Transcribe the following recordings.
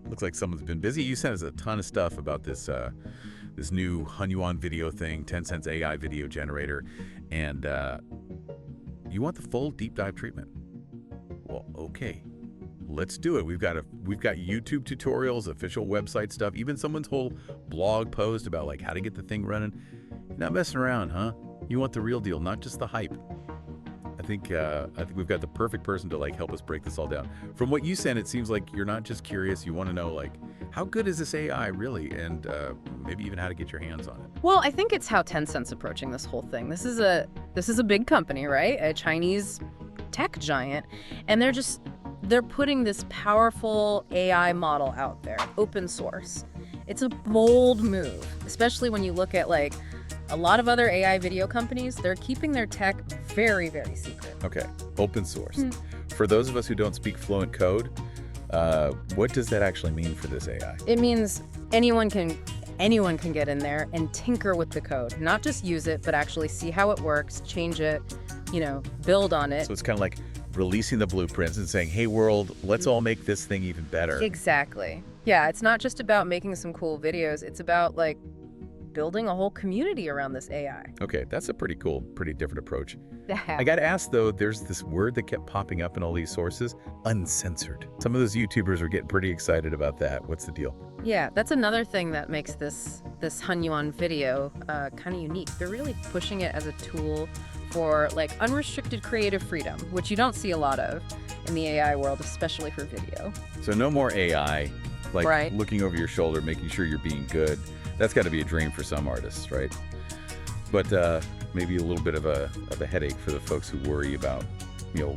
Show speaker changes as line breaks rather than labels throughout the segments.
Looks like someone's been busy. You sent us a ton of stuff about this this new Hunyuan video thing, Tencent's AI video generator, and you want the full deep dive treatment. Well, okay, let's do it. We've got YouTube tutorials, official website stuff, even someone's whole blog post about like how to get the thing running. You're not messing around, huh? You want the real deal, not just the hype. I think we've got the perfect person to like help us break this all down. From what you said, it seems like you're not just curious. You want to know like how good is this AI really, and maybe even how to get your hands on it.
Well, I think it's how Tencent's approaching this whole thing. This is a big company, right? A Chinese tech giant, and they're putting this powerful AI model out there, open source. It's a bold move, especially when you look at like a lot of other AI video companies. They're keeping their tech very, very secret.
Okay, open source. For those of us who don't speak fluent code, what does that actually mean for this AI?
It means anyone can get in there and tinker with the code, not just use it, but actually see how it works, change it, build on it.
So it's kind of like releasing the blueprints and saying, hey world, let's all make this thing even better.
Exactly. Yeah, it's not just about making some cool videos. It's about like building a whole community around this AI.
Okay, that's a pretty cool, pretty different approach.
Yeah.
I got to ask though, there's this word that kept popping up in all these sources, uncensored. Some of those YouTubers are getting pretty excited about that. What's the deal?
Yeah, that's another thing that makes this Hunyuan video kind of unique. They're really pushing it as a tool for like unrestricted creative freedom, which you don't see a lot of in the AI world, especially for video.
So no more AI, like
Right.
looking over your shoulder, making sure you're being good. That's got to be a dream for some artists, right? But maybe a little bit of a headache for the folks who worry about,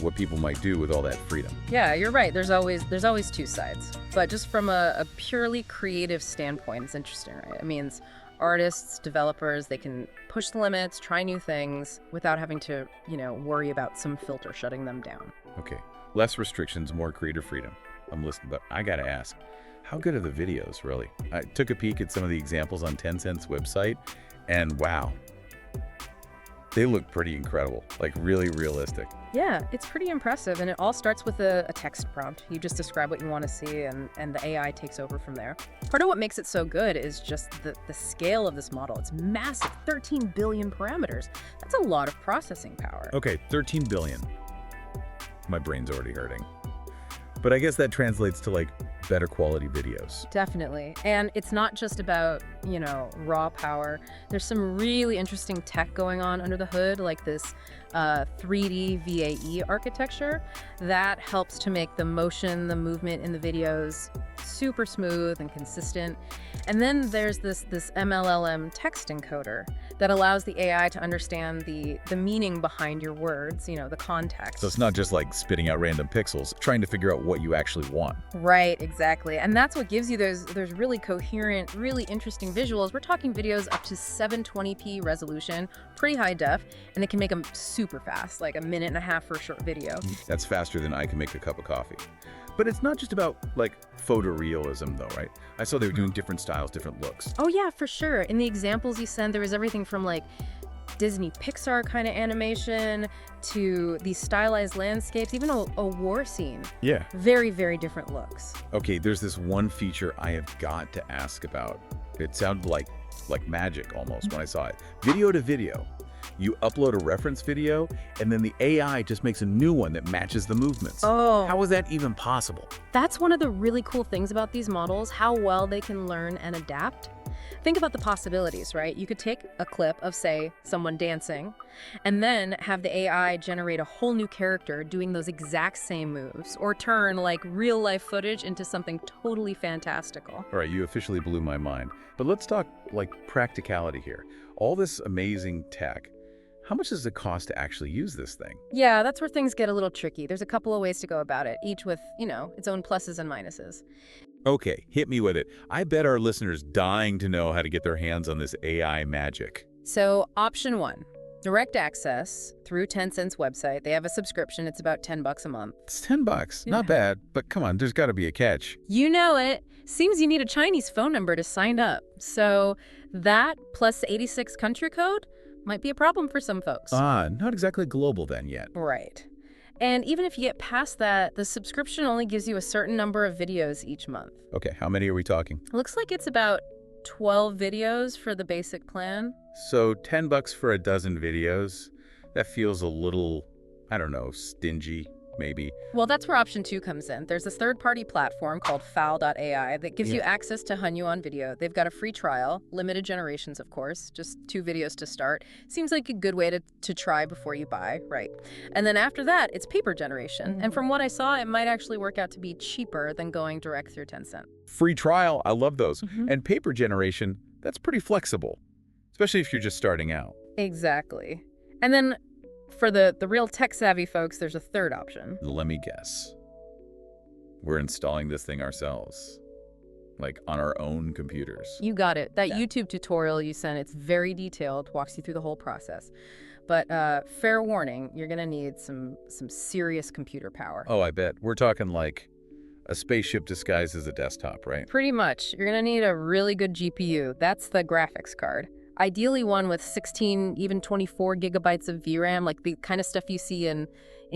what people might do with all that freedom.
Yeah, you're right. There's always two sides. But just from a purely creative standpoint, it's interesting, right? It means artists, developers, they can push the limits, try new things without having to, worry about some filter shutting them down.
Okay, less restrictions, more creative freedom. I'm listening, but I got to ask, how good are the videos, really? I took a peek at some of the examples on Tencent's website, and wow, they look pretty incredible, like really realistic.
Yeah, it's pretty impressive, and it all starts with a text prompt. You just describe what you want to see, and the AI takes over from there. Part of what makes it so good is just the scale of this model. It's massive, 13 billion parameters. That's a lot of processing power.
Okay, 13 billion. My brain's already hurting. But I guess that translates to like better quality videos.
Definitely. And it's not just about, raw power. There's some really interesting tech going on under the hood, like this 3D VAE architecture that helps to make the motion, the movement in the videos super smooth and consistent. And then there's this MLLM text encoder that allows the AI to understand the meaning behind your words, the context.
So it's not just like spitting out random pixels, trying to figure out what you actually want.
Right, exactly. And that's what gives you those really coherent, really interesting visuals. We're talking videos up to 720p resolution, pretty high def, and it can make them super fast, like a minute and a half for a short video.
That's faster than I can make a cup of coffee. But it's not just about like photorealism though, right? I saw they were doing different styles, different looks.
Oh yeah, for sure. In the examples you sent, there was everything from like Disney Pixar kind of animation to these stylized landscapes, even a war scene.
Yeah.
Very, very different looks.
Okay, there's this one feature I have got to ask about. It sounded like magic almost when I saw it. Video to video. You upload a reference video, and then the AI just makes a new one that matches the movements.
Oh.
How is that even possible?
That's one of the really cool things about these models, how well they can learn and adapt. Think about the possibilities, right? You could take a clip of, say, someone dancing, and then have the AI generate a whole new character doing those exact same moves, or turn like real-life footage into something totally fantastical.
All right, you officially blew my mind. But let's talk like practicality here. All this amazing tech, how much does it cost to actually use this thing?
Yeah, that's where things get a little tricky. There's a couple of ways to go about it, each with, its own pluses and minuses.
Okay, hit me with it. I bet our listeners dying to know how to get their hands on this AI magic.
So option one, direct access through Tencent's website. They have a subscription. It's about $10 a month.
It's $10,
Yeah.
not bad, but come on, there's got to be a catch.
You know it. Seems you need a Chinese phone number to sign up. So that plus 86 country code might be a problem for some folks.
Not exactly global then yet.
Right. And even if you get past that, the subscription only gives you a certain number of videos each month.
Okay, how many are we talking?
Looks like it's about 12 videos for the basic plan.
So $10 for a dozen videos, that feels a little, I don't know, stingy, maybe.
Well, that's where option 2 comes in. There's this third-party platform called Fowl.ai that gives you access to Hunyuan video. They've got a free trial, limited generations, of course, just 2 videos to start. Seems like a good way to try before you buy, right? And then after that, it's paper generation. And from what I saw, it might actually work out to be cheaper than going direct through Tencent.
Free trial, I love those. And paper generation, that's pretty flexible, especially if you're just starting out.
Exactly. And then for the real tech-savvy folks, there's a third option.
Let me guess. We're installing this thing ourselves, like on our own computers.
You got it. That YouTube tutorial you sent, it's very detailed, walks you through the whole process. But fair warning, you're going to need some serious computer power.
Oh, I bet. We're talking like a spaceship disguised as a desktop, right?
Pretty much. You're going to need a really good GPU. That's the graphics card. Ideally one with 16, even 24 gigabytes of VRAM, like the kind of stuff you see in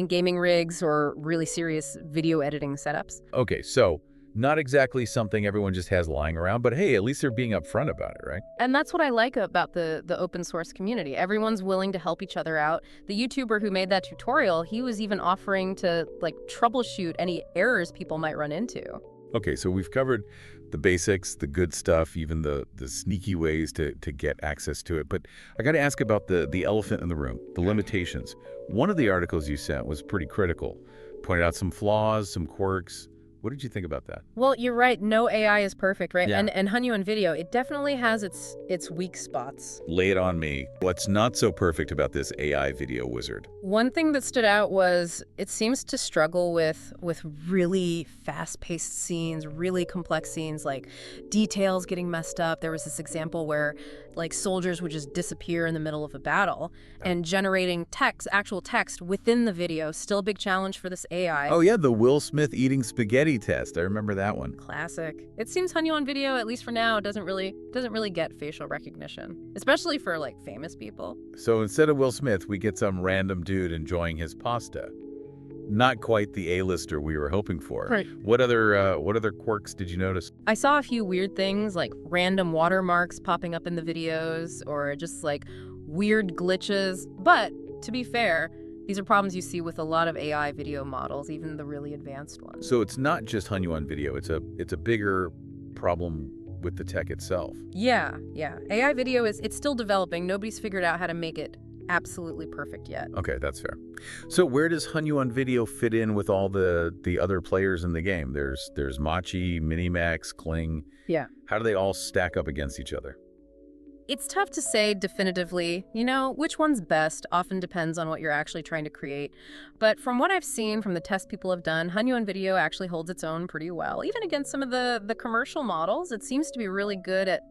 gaming rigs or really serious video editing setups.
Okay, so not exactly something everyone just has lying around, but hey, at least they're being upfront about it, right?
And that's what I like about the open source community. Everyone's willing to help each other out. The YouTuber who made that tutorial, he was even offering to like troubleshoot any errors people might run into.
Okay, so we've covered the basics, the good stuff, even the sneaky ways to get access to it. But I got to ask about the elephant in the room, the limitations. One of the articles you sent was pretty critical, pointed out some flaws, some quirks. What did you think about that?
Well, you're right. No AI is perfect, right?
Yeah.
And Hunyuan video, it definitely has its weak spots.
Lay it on me. What's not so perfect about this AI video wizard?
One thing that stood out was it seems to struggle with really fast-paced scenes, really complex scenes, like details getting messed up. There was this example where like soldiers would just disappear in the middle of a battle, and generating text, actual text within the video, still a big challenge for this AI.
Oh yeah, the Will Smith eating spaghetti test. I remember that one.
Classic. It seems Hunyuan video, at least for now, doesn't really get facial recognition, especially for like famous people.
So instead of Will Smith, we get some random dude enjoying his pasta. Not quite the A-lister we were hoping for.
Right.
What other quirks did you notice?
I saw a few weird things like random watermarks popping up in the videos or just like weird glitches. But to be fair, these are problems you see with a lot of AI video models, even the really advanced ones.
So it's not just Hunyuan video. It's a bigger problem with the tech itself.
Yeah. AI video it's still developing. Nobody's figured out how to make it absolutely perfect yet.
Okay, that's fair. So where does Hunyuan video fit in with all the other players in the game? There's Machi, Minimax, Kling.
Yeah.
How do they all stack up against each other?
It's tough to say definitively, which one's best often depends on what you're actually trying to create. But from what I've seen from the tests people have done, Hunyuan video actually holds its own pretty well. Even against some of the commercial models, it seems to be really good at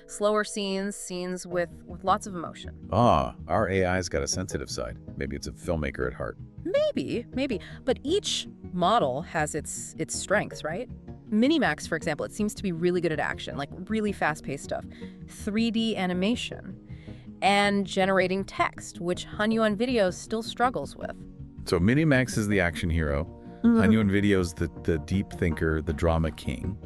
slower scenes with lots of emotion.
Ah, our AI's got a sensitive side. Maybe it's a filmmaker at heart.
Maybe. But each model has its strengths, right? Minimax, for example, it seems to be really good at action, like really fast-paced stuff, 3D animation, and generating text, which Hunyuan video still struggles with.
So Minimax is the action hero. Hunyuan video's the deep thinker, the drama king.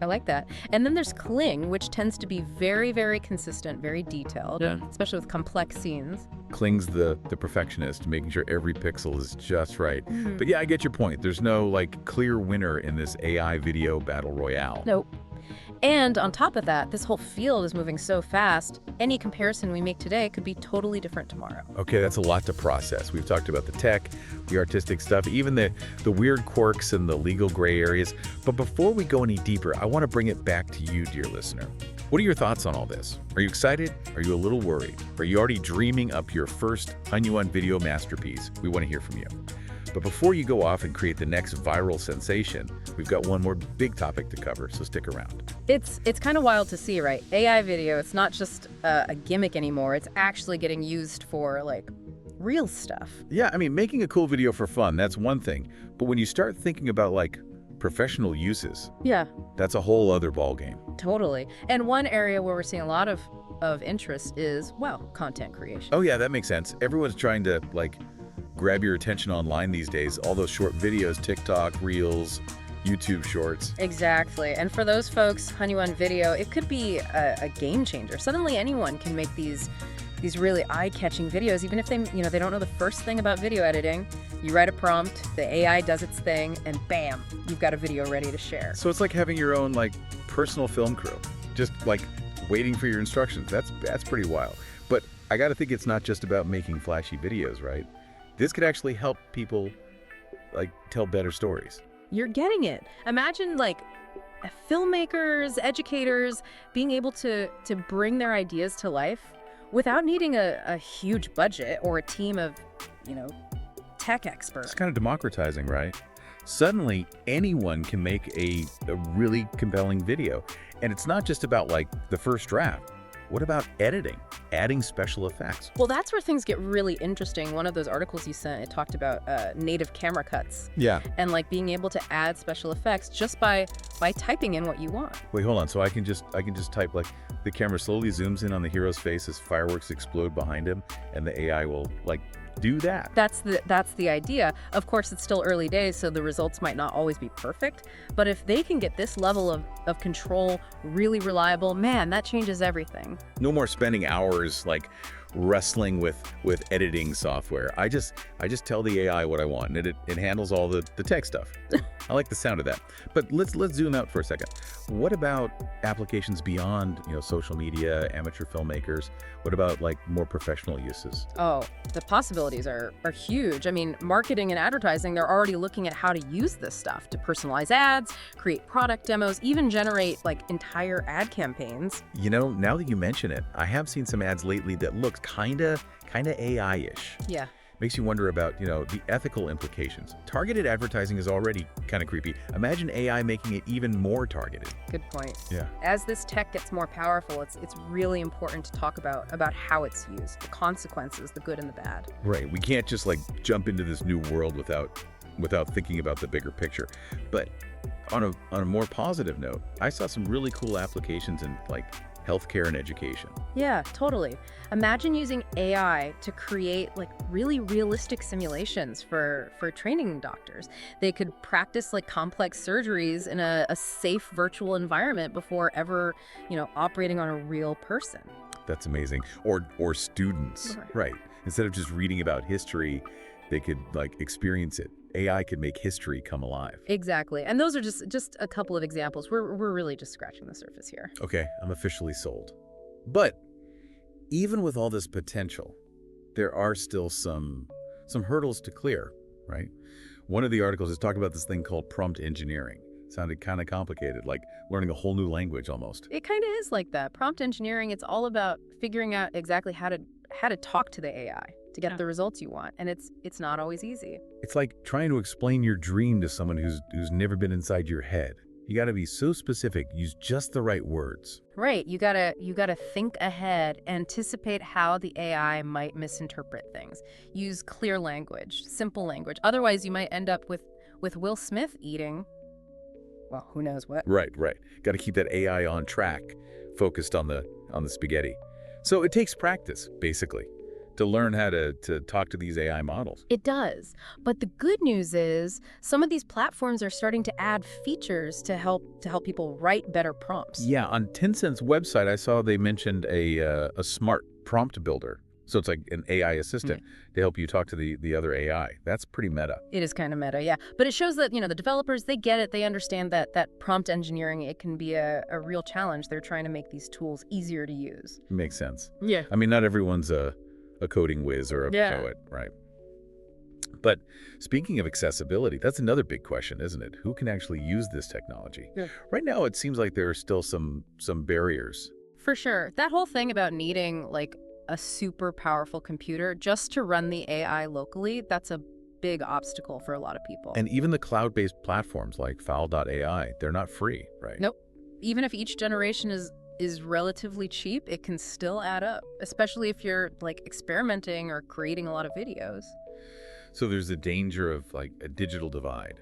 I like that. And then there's Kling, which tends to be very, very consistent, very detailed, especially with complex scenes.
Kling's the perfectionist, making sure every pixel is just right. But yeah, I get your point. There's no like clear winner in this AI video battle royale.
Nope. And on top of that, this whole field is moving so fast, any comparison we make today could be totally different tomorrow.
Okay, that's a lot to process. We've talked about the tech, the artistic stuff, even the weird quirks and the legal gray areas. But before we go any deeper, I want to bring it back to you, dear listener. What are your thoughts on all this? Are you excited? Are you a little worried? Are you already dreaming up your first Hunyuan video masterpiece? We want to hear from you. But before you go off and create the next viral sensation, we've got one more big topic to cover, so stick around.
It's kind of wild to see, right? AI video, it's not just a gimmick anymore. It's actually getting used for, like, real stuff.
Yeah, I mean, making a cool video for fun, that's one thing. But when you start thinking about, like, professional uses, that's a whole other ballgame.
Totally. And one area where we're seeing a lot of interest is, well, content creation.
Oh, yeah, that makes sense. Everyone's trying to, like, grab your attention online these days. All those short videos, TikTok, Reels, YouTube Shorts.
Exactly. And for those folks, Hunyuan Video, it could be a game changer. Suddenly anyone can make these really eye-catching videos, even if they don't know the first thing about video editing. You write a prompt, the AI does its thing, and bam, you've got a video ready to share.
So it's like having your own personal film crew, just waiting for your instructions. That's pretty wild. But I got to think it's not just about making flashy videos, right? This could actually help people tell better stories.
You're getting it. Imagine filmmakers, educators being able to bring their ideas to life without needing a huge budget or a team of, tech experts.
It's kind of democratizing, right? Suddenly, anyone can make a really compelling video. And it's not just about the first draft. What about editing? Adding special effects?
Well, that's where things get really interesting. One of those articles you sent, it talked about native camera cuts.
Yeah.
And being able to add special effects just by typing in what you want.
Wait, hold on. So I can just type the camera slowly zooms in on the hero's face as fireworks explode behind him, and the AI will do that.
That's the idea. Of course, it's still early days, so the results might not always be perfect. But if they can get this level of control really reliable, man, that changes everything.
No more spending hours wrestling with editing software. I just tell the AI what I want, and it handles all the tech stuff. I like the sound of that. But let's zoom out for a second. What about applications beyond social media, amateur filmmakers? What about more professional uses?
Oh, the possibilities are huge. I mean, marketing and advertising, they're already looking at how to use this stuff to personalize ads, create product demos, even generate entire ad campaigns.
Now that you mention it, I have seen some ads lately that look kind of AI-ish.
Yeah.
Makes you wonder about, the ethical implications. Targeted advertising is already kind of creepy. Imagine AI making it even more targeted.
Good point.
Yeah.
As this tech gets more powerful, it's really important to talk about how it's used, the consequences, the good and the bad.
Right. We can't just jump into this new world without thinking about the bigger picture. But on a more positive note, I saw some really cool applications in healthcare and education.
Yeah, totally. Imagine using AI to create really realistic simulations for training doctors. They could practice complex surgeries in a safe virtual environment before ever, operating on a real person.
That's amazing. Or students, right? Instead of just reading about history, they could experience it. AI could make history come alive.
Exactly. And those are just a couple of examples. We're really just scratching the surface here.
Okay, I'm officially sold. But even with all this potential, there are still some hurdles to clear, right? One of the articles is talking about this thing called prompt engineering. Sounded kind of complicated, like learning a whole new language almost.
It kind of is like that. Prompt engineering, it's all about figuring out exactly how to talk to the AI to get the results you want, and it's not always easy.
It's like trying to explain your dream to someone who's never been inside your head. You got to be so specific, use just the right words.
Right, you gotta think ahead, anticipate how the AI might misinterpret things. Use clear language, simple language. Otherwise, you might end up with Will Smith eating, well, who knows what.
Right. Got to keep that AI on track, focused on the spaghetti. So it takes practice, basically, to learn how to talk to these AI models.
It does. But the good news is some of these platforms are starting to add features to help people write better prompts.
Yeah, on Tencent's website, I saw they mentioned a smart prompt builder. So it's like an AI assistant to help you talk to the other AI. That's pretty meta.
It is kind of meta, yeah. But it shows that, the developers, they get it. They understand that prompt engineering, it can be a real challenge. They're trying to make these tools easier to use.
Makes sense.
Yeah.
I mean, not everyone's a coding whiz or a poet, right? But speaking of accessibility, that's another big question, isn't it? Who can actually use this technology?
Yeah.
Right now, it seems like there are still some barriers.
For sure. That whole thing about needing a super powerful computer just to run the AI locally, that's a big obstacle for a lot of people.
And even the cloud-based platforms like Fowl.ai, they're not free, right?
Nope. Even if each generation is relatively cheap, it can still add up, especially if you're experimenting or creating a lot of videos.
So there's a danger of a digital divide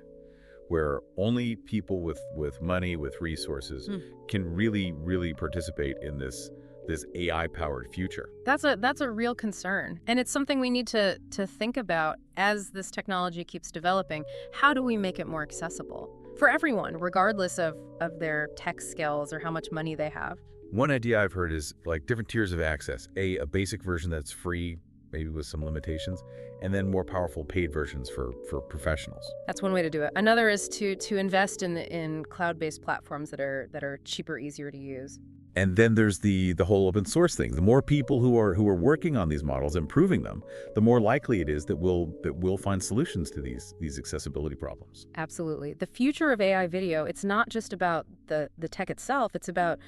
where only people with money, with resources can really, really participate in this this AI-powered future.
That's a real concern. And it's something we need to think about as this technology keeps developing. How do we make it more accessible for everyone, regardless of their tech skills or how much money they have?
One idea I've heard is like different tiers of access. A basic version that's free, maybe with some limitations, and then more powerful paid versions for professionals.
That's one way to do it. Another is to invest in cloud-based platforms that are cheaper, easier to use.
And then there's the whole open source thing. The more people who are working on these models, improving them, the more likely it is that we'll find solutions to these accessibility problems.
Absolutely. The future of AI video, it's not just about the tech itself, it's about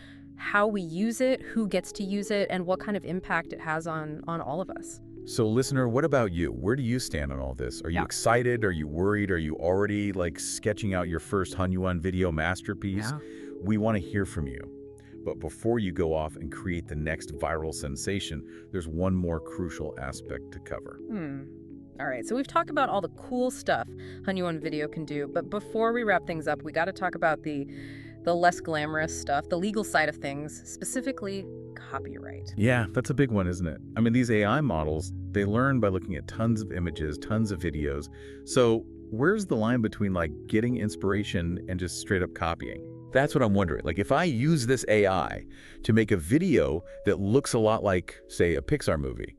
how we use it, who gets to use it, and what kind of impact it has on all of us.
So listener, what about you? Where do you stand on all this? Are you excited? Are you worried? Are you already like sketching out your first Hunyuan video masterpiece?
Yeah.
We want to hear from you. But before you go off and create the next viral sensation, there's one more crucial aspect to cover.
All right, so we've talked about all the cool stuff Hunyuan Video can do, but before we wrap things up, we got to talk about the less glamorous stuff, the legal side of things, specifically copyright.
Yeah, that's a big one, isn't it? I mean, these AI models, they learn by looking at tons of images, tons of videos. So where's the line between like getting inspiration and just straight up copying? That's what I'm wondering. Like if I use this AI to make a video that looks a lot like, say, a Pixar movie,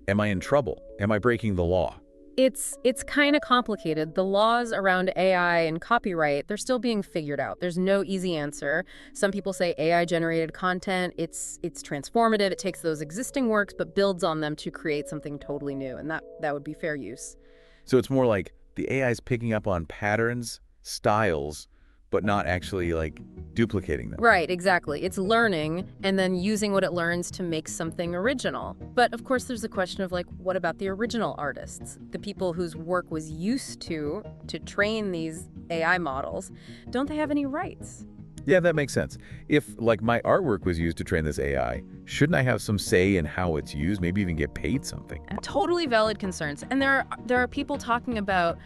am I in trouble? Am I breaking the law?
It's kind of complicated. The laws around AI and copyright, they're still being figured out. There's no easy answer. Some people say AI-generated content, it's transformative. It takes those existing works but builds on them to create something totally new, and that would be fair use.
So it's more like the AI is picking up on patterns, styles, but not actually like duplicating them.
Right, exactly. It's learning and then using what it learns to make something original. But of course, there's the question of like, what about the original artists? The people whose work was used to train these AI models, don't they have any rights?
Yeah, that makes sense. If like my artwork was used to train this AI, shouldn't I have some say in how it's used, maybe even get paid something?
Totally valid concerns. And there are people talking about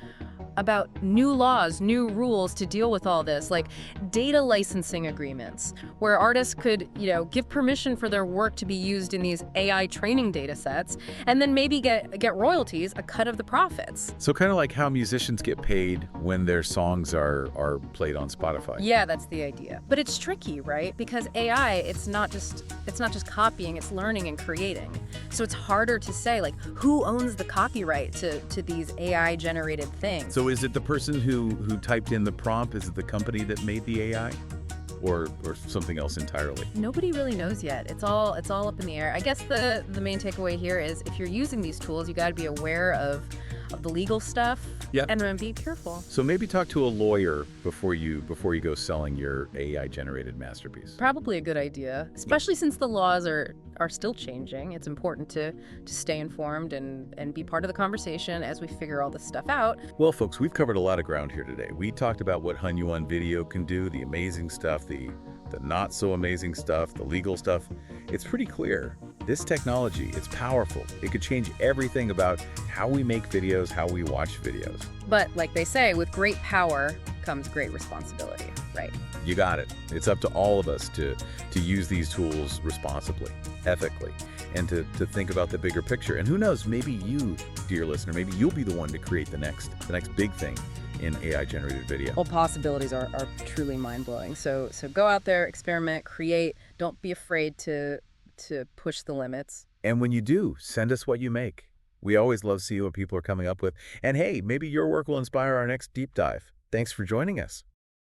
new laws, new rules to deal with all this, like data licensing agreements, where artists could, give permission for their work to be used in these AI training data sets, and then maybe get royalties, a cut of the profits.
So kind of like how musicians get paid when their songs are played on Spotify.
Yeah, that's the idea. But it's tricky, right? Because AI, it's not just copying, it's learning and creating. So it's harder to say, like, who owns the copyright to these AI-generated things?
So is it the person who typed in the prompt? Is it the company that made the AI? Or something else entirely?
Nobody really knows yet. It's all up in the air. I guess the main takeaway here is if you're using these tools, you got to be aware of the legal stuff.
Yeah.
And be careful.
So maybe talk to a lawyer before you go selling your AI-generated masterpiece.
Probably a good idea, especially since the laws are still changing. It's important to stay informed and be part of the conversation as we figure all this stuff out.
Well, folks, we've covered a lot of ground here today. We talked about what Hunyuan Video can do, the amazing stuff, the not so amazing stuff, the legal stuff. It's pretty clear. This technology, it's powerful. It could change everything about how we make videos, how we watch videos.
But like they say, with great power comes great responsibility, right?
You got it. It's up to all of us to use these tools responsibly, ethically, and to think about the bigger picture. And who knows, maybe you, dear listener, maybe you'll be the one to create the next big thing in AI-generated video.
Well, possibilities are truly mind-blowing. So go out there, experiment, create. Don't be afraid to push the limits.
And when you do, send us what you make. We always love seeing what people are coming up with. And hey, maybe your work will inspire our next deep dive. Thanks for joining us.